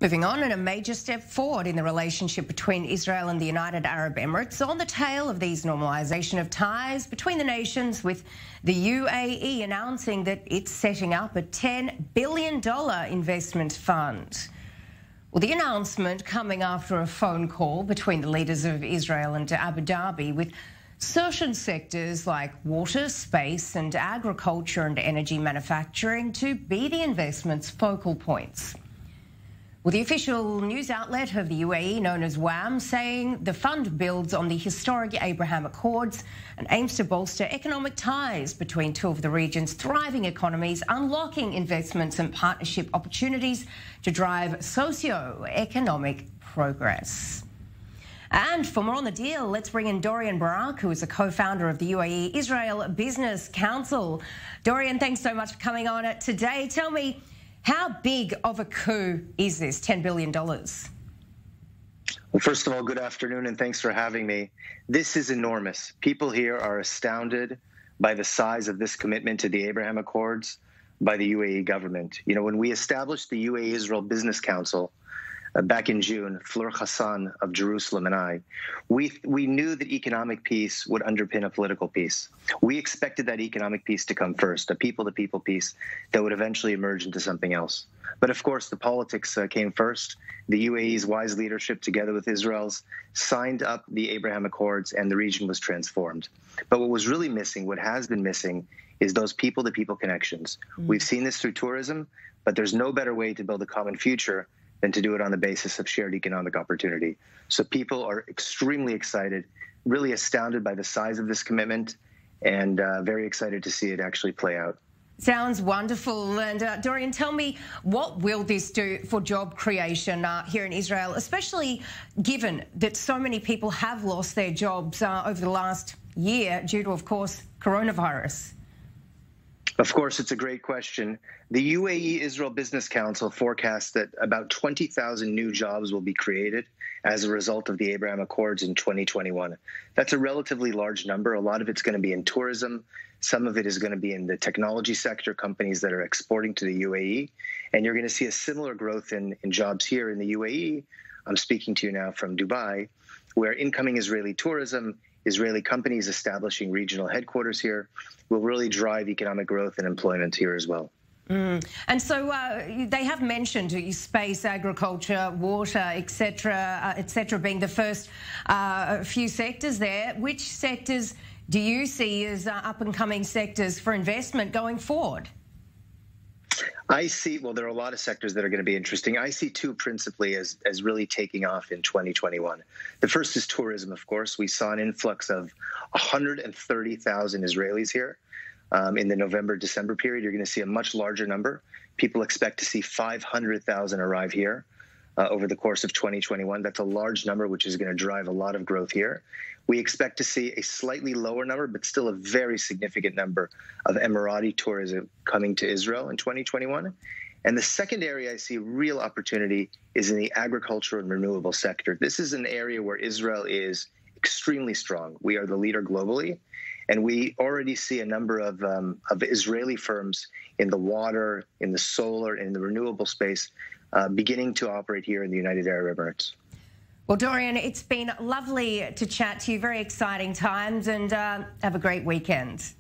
Moving on, and a major step forward in the relationship between Israel and the United Arab Emirates on the tail of these normalisation of ties between the nations, with the UAE announcing that it's setting up a $10 billion investment fund. Well, the announcement coming after a phone call between the leaders of Israel and Abu Dhabi, with certain sectors like water, space and agriculture and energy manufacturing to be the investment's focal points. Well, the official news outlet of the UAE, known as WAM, saying the fund builds on the historic Abraham Accords and aims to bolster economic ties between two of the region's thriving economies, unlocking investments and partnership opportunities to drive socio-economic progress. And for more on the deal, let's bring in Dorian Barak, who is a co-founder of the UAE Israel Business Council. Dorian, thanks so much for coming on it today. Tell me, how big of a coup is this $10 billion? Well, first of all, good afternoon, and thanks for having me. This is enormous. People here are astounded by the size of this commitment to the Abraham Accords by the UAE government. You know, when we established the UAE Israel Business Council back in June, Fleur Hassan of Jerusalem and I, we knew that economic peace would underpin a political peace. We expected that economic peace to come first, a people-to-people peace that would eventually emerge into something else. But of course, the politics came first. The UAE's wise leadership, together with Israel's, signed up the Abraham Accords, and the region was transformed. But what was really missing, what has been missing, is those people-to-people connections. We've seen this through tourism, but there's no better way to build a common future than to do it on the basis of shared economic opportunity. So people are extremely excited, really astounded by the size of this commitment, and very excited to see it actually play out. Sounds wonderful. And Dorian, tell me, what will this do for job creation here in Israel, especially given that so many people have lost their jobs over the last year due to, of course, coronavirus? Of course, it's a great question. The UAE Israel Business Council forecasts that about 20,000 new jobs will be created as a result of the Abraham Accords in 2021. That's a relatively large number. A lot of it's going to be in tourism. Some of it is going to be in the technology sector, companies that are exporting to the UAE. And you're going to see a similar growth in jobs here in the UAE. I'm speaking to you now from Dubai, where incoming Israeli tourism, Israeli companies establishing regional headquarters here, will really drive economic growth and employment here as well. And so they have mentioned space, agriculture, water, etc., being the first few sectors there. Which sectors do you see as up-and-coming sectors for investment going forward? I see, well, there are a lot of sectors that are going to be interesting. I see two principally as really taking off in 2021. The first is tourism, of course. We saw an influx of 130,000 Israelis here in the November-December period. You're going to see a much larger number. People expect to see 500,000 arrive here over the course of 2021. That's a large number, which is going to drive a lot of growth here. We expect to see a slightly lower number, but still a very significant number of Emirati tourism coming to Israel in 2021. And the second area I see real opportunity is in the agriculture and renewable sector. This is an area where Israel is extremely strong. We are the leader globally, and we already see a number of Israeli firms in the water, in the solar, and in the renewable space beginning to operate here in the United Arab Emirates. Well, Dorian, it's been lovely to chat to you. Very exciting times, and have a great weekend.